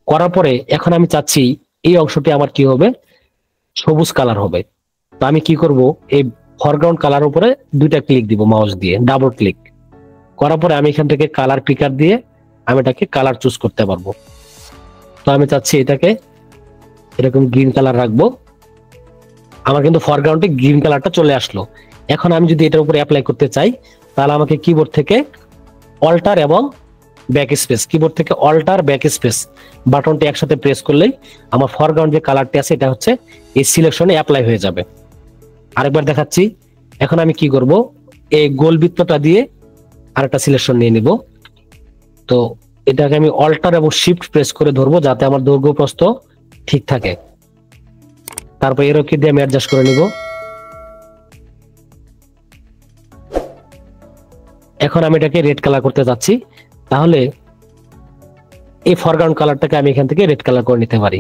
করার পরে এখন আমি চাচ্ছি এই অংশটি আমার কি হবে, সবুজ কালার হবে। তো আমি কি করব, এই ফরগ্রাউন্ড কালার উপরে দুইটা ক্লিক দিব মাউস দিয়ে, ডাবল ক্লিক করার পরে আমি এখান থেকে কালার পিকার দিয়ে আমি এটাকে কালার চুজ করতে পারবো। তো আমি চাচ্ছি এটাকে এরকম গ্রিন কালার রাখবো। আমার কিন্তু ফরগ্রাউন্ডে গ্রিন কালারটা চলে আসলো। এখন আমি যদি এটার উপরে অ্যাপ্লাই করতে চাই, তাহলে আমাকে কিবোর্ড থেকে অল্টার এবং ব্যাক স্পেস, কিবোর্ড থেকে অল্টার ব্যাক স্পেস বাটনটি একসাথে প্রেস করলেই আমার ফরগ্রাউন্ড যে কালারটি আছে এটা হচ্ছে এই সিলেকশনে অ্যাপ্লাই হয়ে যাবে। আরেকবার দেখাচ্ছি। এখন আমি কি করব, এই গোল বৃত্তটা দিয়ে আরেকটা সিলেকশন নিয়ে নিব। তো এটাকে আমি অল্টার এবং শিফট প্রেস করে ধরবো যাতে আমার দৈর্ঘ্য প্রস্থ ঠিক থাকে। তারপর এরো কি দিয়ে আমি অ্যাডজাস্ট করে নিব। এখন আমি এটাকে রেড কালার করতে যাচ্ছি, তাহলে এই ফরগ্রাউন্ড কালারটাকে আমি এখান থেকে রেড কালার করে নিতে পারি।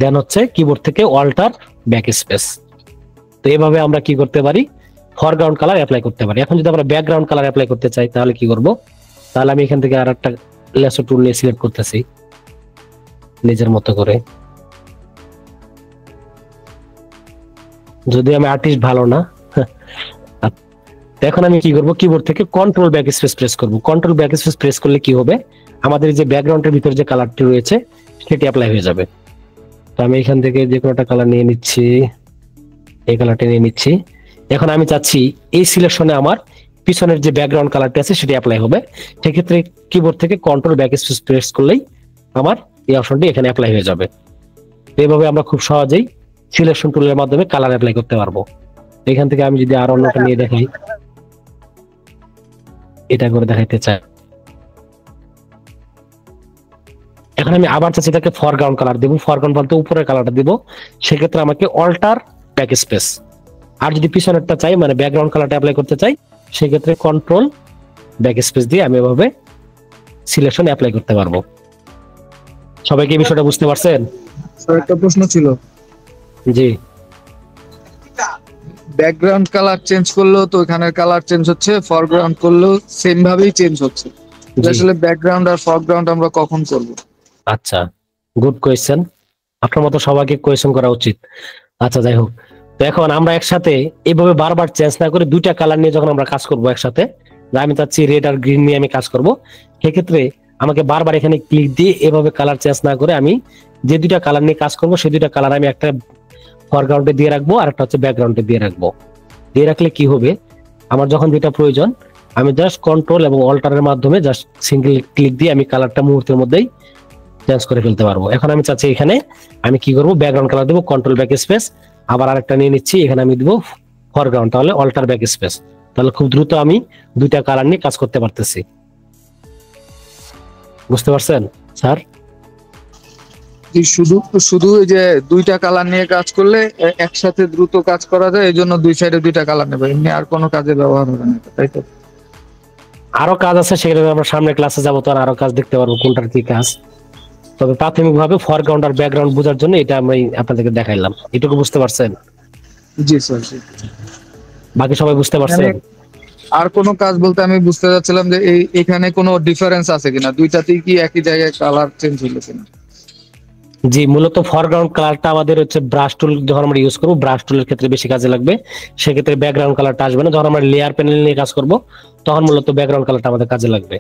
দেন হচ্ছে কিবোর্ড থেকে অল্টার ব্যাক স্পেস। তো এইভাবে আমরা কি করতে পারি, ফরগ্রাউন্ড কালার অ্যাপ্লাই করতে পারি। এখন যদি আমরা ব্যাকগ্রাউন্ড কালার অ্যাপ্লাই করতে চাই তাহলে কি করব, তাহলে আমি এখান থেকে আর একটা লেসো টুল নিয়ে সিলেক্ট করতেছি নিজের মতো করে। যদি আমি আর্টিস্ট ভালো না, এখন আমি কি করব, কিবোর্ড থেকে কন্ট্রোল ব্যাক স্পেস প্রেস করব। কন্ট্রোল ব্যাক স্পেস প্রেস করলে কি হবে, আমাদের যে ব্যাকগ্রাউন্ডের ভিতরে যে কালারটি রয়েছে সেটি অ্যাপ্লাই হয়ে যাবে। তো আমি এখান থেকে যে কোনো একটা কালার নিয়ে নিচ্ছি, এই কালারটা নিয়ে নিচ্ছি। এখন আমি চাচ্ছি এই সিলেকশনে আমার পিছনের যে ব্যাকগ্রাউন্ড কালারটি আছে সেটি অ্যাপ্লাই হবে। সেক্ষেত্রে কিবোর্ড থেকে কন্ট্রোল ব্যাক স্পেস প্রেস করলেই আমার এই অপশনটি এখানে অ্যাপ্লাই হয়ে যাবে। এইভাবে আমরা খুব সহজেই সিলেকশন টুলের মাধ্যমে কালার অ্যাপ্লাই করতে পারবো। এখান থেকে আমি যদি আর অন্যটা নিয়ে দেখাই, এটা করে দেখাইতে চাই। এখন আমি আবার চাচ্ছি এটাকে ফরগ্রাউন্ড কালার দিব, ফরগ্রাউন্ড বলতে উপরের কালারটা দিব। সেক্ষেত্রে আমাকে অল্টার ব্যাক স্পেস, আর যদি পিছনেরটা চাই মানে ব্যাকগ্রাউন্ড কালারটা অ্যাপ্লাই করতে চাই সেক্ষেত্রে কন্ট্রোল ব্যাক স্পেস দিয়ে আমি এভাবে সিলেকশন অ্যাপ্লাই করতে পারবো। সবাইকে এই বিষয়টা বুঝতে পারছেন? স্যার একটা প্রশ্ন ছিল, জি। ব্যাকগ্রাউন্ড কালার চেঞ্জ করলেও তো এখানের কালার চেঞ্জ হচ্ছে, ফরগ্রাউন্ড করলেও সেম ভাবেই চেঞ্জ হচ্ছে। জি। আসলে ব্যাকগ্রাউন্ড আর ফরগ্রাউন্ড আমরা কখন করব? আচ্ছা, গুড কোয়েশ্চেন। আপনার মতো সবাইকে কোয়েশ্চেন করা উচিত। আচ্ছা, যাই হোক। তো এখন আমরা একসাথে এইভাবে বারবার চেঞ্জ না করে দুইটা কালার নিয়ে যখন আমরা কাজ করব একসাথে, আমি চাচ্ছি রেড আর গ্রিন নিয়ে আমি কাজ করব, সেক্ষেত্রে আমাকে বারবার এখানে ক্লিক দিয়ে এভাবে কালার চেঞ্জ না করে আমি যে দুইটা কালার নিয়ে কাজ করব সেই দুইটা কালার আমি একটা ফরগ্রাউন্ডে দিয়ে রাখবো আর একটা হচ্ছে ব্যাকগ্রাউন্ডে দিয়ে রাখবো। দিয়ে রাখলে কি হবে, আমার যখন যেটা প্রয়োজন আমি জাস্ট কন্ট্রোল এবং অল্টারের মাধ্যমে জাস্ট সিঙ্গেল ক্লিক দিয়ে আমি কালারটা মুহূর্তের মধ্যেই চেঞ্জ করে ফেলতে পারবো। এখন আমি চাচ্ছি এখানে আমি কি করবো, ব্যাকগ্রাউন্ড কালার দেবো, কন্ট্রোল ব্যাক স্পেস, আবার আরেকটা নিয়ে নিচ্ছি, এখানে আমি দিব ফরগ্রাউন্ড, তাহলে অল্টার ব্যাক স্পেস। তাহলে খুব দ্রুত আমি দুইটা কালার নিয়ে কাজ করতে পারতেছি। বুঝতে পারছেন স্যার? শুধু শুধু এই যে দুইটা কালার নিয়ে কাজ করলে একসাথে দ্রুত কাজ করা যায়, এই জন্য দুই সাইডে দুইটা কালার নেবে, এমনি আর কোনো কাজে ব্যবহার হবে না, তাই তো? আরো কাজ আছে, সেগুলো আমরা সামনে ক্লাসে যাবো, তো আরো কাজ দেখতে পারবো কোনটার কি কাজ। তবে প্রাথমিকভাবে ফরগ্রাউন্ড আর ব্যাকগ্রাউন্ড বোঝার জন্য এটা আমি আপনাদেরকে দেখাইলাম। এটুকু বুঝতে পারছেন? জি স্যার। বাকি সবাই বুঝতে পারছেন? আর কোনো কাজ বলতে আমি বুঝতে চাচ্ছিলাম যে এখানে কোনো ডিফারেন্স আছে কিনা, দুইটাতেই কি একই জায়গায় কালার চেঞ্জ হলো কিনা? জি, মূলত ফরগ্রাউন্ড কালারটা আমাদের হচ্ছে ব্রাশ টুল যখন আমরা ইউজ করবো, ব্রাশ টুলের ক্ষেত্রে বেশি কাজে লাগবে। সেক্ষেত্রে ব্যাকগ্রাউন্ড কালারটা আসবে না। যখন আমরা লেয়ার প্যানেল নিয়ে কাজ করব তখন মূলত ব্যাকগ্রাউন্ড কালারটা আমাদের কাজে লাগবে।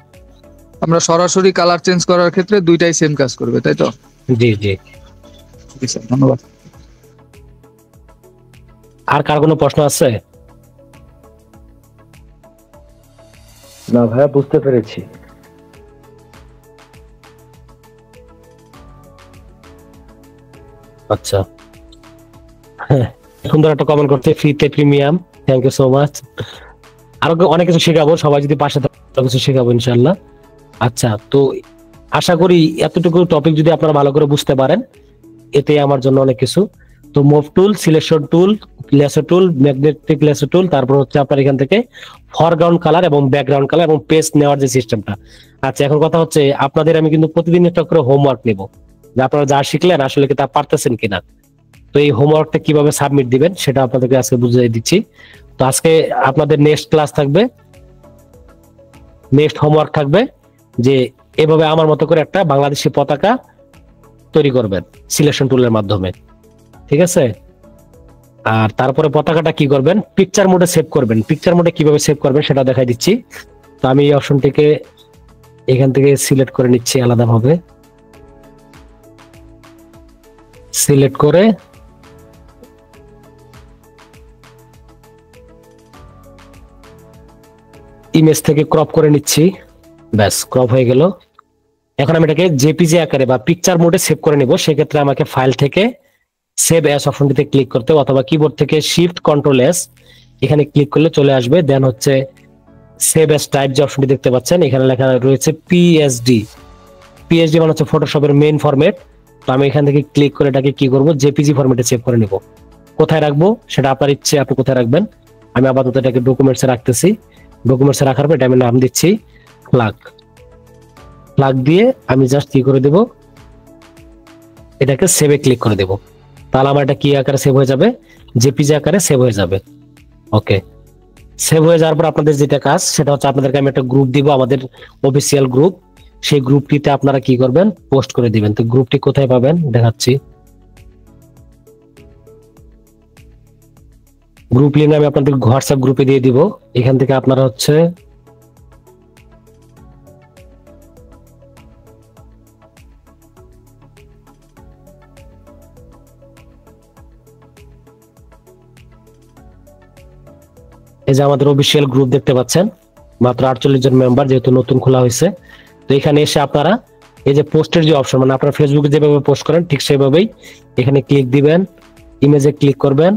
আমরা সরাসরি কালার চেঞ্জ করার ক্ষেত্রে দুইটাই সেম কাজ করবে, তাই তো? জি জি, স্যার ধন্যবাদ। আর কার কোনো প্রশ্ন আছে? না ভাইয়া, বুঝতে পেরেছি। আচ্ছা, সুন্দর একটা কমেন্ট করতে, ফ্রিতে premium, thank you so much. আরো অনেক কিছু শেখাবো, সবাই যদি পাশে থাকে কিছু শেখাবো ইনশাল্লাহ। আচ্ছা, তো আশা করি এতটুকু টপিক যদি আপনারা ভালো করে বুঝতে পারেন, এতে আমার জন্য অনেক কিছু। তো move tool, selection tool, lasso tool, magnetic lasso tool, তারপর হচ্ছে আপনার এখান থেকে ফরগ্রাউন্ড কালার এবং ব্যাকগ্রাউন্ড কালার এবং পেস্ট নেওয়ার যে সিস্টেমটা। আচ্ছা, এখন কথা হচ্ছে আপনাদের আমি কিন্তু প্রতিদিন একটা করে হোমওয়ার্ক নেব, যে আপনারা যা শিখলেন আসলে কি তা পারতেছেন কিনা। তো এই হোমওয়ার্কটা কিভাবে সাবমিট দিবেন সেটা আপনাদেরকে আজকে বুঝিয়ে দিচ্ছি। তো আজকে আপনাদের নেক্সট ক্লাস থাকবে, নেক্সট হোমওয়ার্ক থাকবে যে এভাবে আমার মতো করে একটা বাংলাদেশি পতাকা তৈরি করবেন সিলেকশন টুলের মাধ্যমে, ঠিক আছে? আর তারপরে পতাকাটা কি করবেন, পিকচার মোডে সেভ করবেন। পিকচার মোডে কিভাবে সেভ করবেন সেটা দেখাই দিচ্ছি। তো আমি এই অপশনটিকে এখান থেকে সিলেক্ট করে নিচ্ছি আলাদাভাবে। সিলেক্ট করে ইমেজ থেকে ক্রপ করে নিচ্ছি, ব্যাস ক্রপ হয়ে গেল। এখন আমি এটাকে জেপিজি আকারে বা পিকচার মোডে সেভ করে নিব। সেক্ষেত্রে আমাকে ফাইল থেকে সেভ অ্যাজ অপশনটিতে ক্লিক করতে, অথবা কিবোর্ড থেকে শিফট কন্ট্রোল এস এখানে ক্লিক করলে চলে আসবে। দেন হচ্ছে সেভ অ্যাজ টাইপ যে অপশনটি দেখতে পাচ্ছেন, এখানে লেখা রয়েছে পিএসডি। পিএসডি মানে হচ্ছে ফটোশপের মেইন ফরম্যাট। তো আমি এখান থেকে ক্লিক করে এটাকে কি করব, জেপিজি ফরম্যাটে সেভ করে নিব। কোথায় রাখবো সেটা আপনার ইচ্ছে, আপনি কোথায় রাখবেন। আমি আপাতত এটাকে ডকুমেন্টসে রাখতেছি। ডকুমেন্টসে রাখার পর এটা আমি নাম দিচ্ছি ফ্ল্যাগ। ফ্ল্যাগ দিয়ে আমি জাস্ট কি করে দেব, এটাকে সেভে ক্লিক করে দেব। তাহলে আমার এটা কি আকারে সেভ হয়ে যাবে, জেপিজি আকারে সেভ হয়ে যাবে। ওকে, সেভ হয়ে যাওয়ার পর আপনাদের যেটা কাজ সেটা হচ্ছে আপনাদেরকে আমি একটা গ্রুপ দিব, আমাদের অফিসিয়াল গ্রুপ। সেই গ্রুপটিতে আপনারা কি করবেন, পোস্ট করে দিবেন। তো গ্রুপটি কোথায় পাবেন দেখাচ্ছি। গ্রুপ লিঙ্ক আমি আপনাদের হোয়াটসঅ্যাপ গ্রুপে দিয়ে দিব। এখান থেকে আপনারা হচ্ছে এই যে আমাদের অফিসিয়াল গ্রুপ দেখতে পাচ্ছেন, মাত্র 48 জন মেম্বার, যেহেতু নতুন খোলা হয়েছে। তো এখানে এসে আপনারা এই যে পোস্টের যে অপশন, মানে আপনারা ফেসবুকে যেভাবে পোস্ট করেন ঠিক সেভাবেই এখানে ক্লিক দিবেন, ইমেজে ক্লিক করবেন।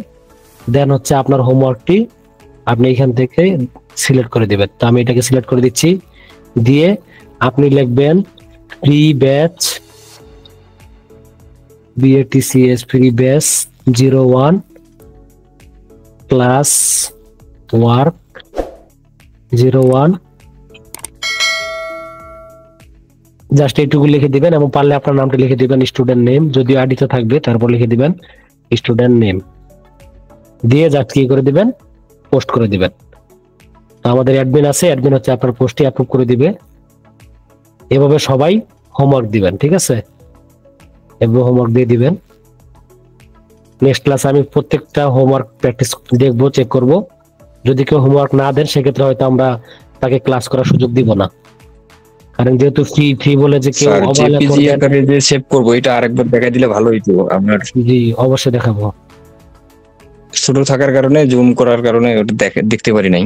দেন হচ্ছে আপনার হোমওয়ার্কটি আপনি এখান থেকে সিলেক্ট করে দিবেন। তো আমি এটাকে সিলেক্ট করে দিচ্ছি, দিয়ে আপনি লিখবেন free batch BATCS free batch 01 class work 01, just এইটুকু লিখে দিবেন। এবং পারলে আপনার নামটা লিখে দিবেন, স্টুডেন্ট নেম, যদি আইডিতে থাকবে তারপর লিখে দিবেন স্টুডেন্ট নেম, দিয়ে জাস্ট কি করে দিবেন, পোস্ট করে দিবেন। তো আমাদের অ্যাডমিন আছে, অ্যাডমিন হচ্ছে আপনার পোস্টটি অ্যাপ্রুভ করে দিবে। এভাবে সবাই হোমওয়ার্ক দিবেন, ঠিক আছে? এভাবে হোমওয়ার্ক দিয়ে দিবেন। নেক্সট ক্লাসে আমি প্রত্যেকটা হোমওয়ার্ক প্র্যাকটিস দেখবো, চেক করব। যদি কেউ হোমওয়ার্ক না দেন সেক্ষেত্রে হয়তো আমরা তাকে ক্লাস করার সুযোগ দিব না, কারণ যেহেতু ফ্রি বলে যে কেউ অবহেলা জেপিজি করবেন। আকারে যে সেভ করব এটা আরেকবার দেখাই দিলে ভালো হইতো। আপনার জি অবশ্যই দেখাবো। ছোট থাকার কারণে, জুম করার কারণে ওটা দেখতে পারি নাই।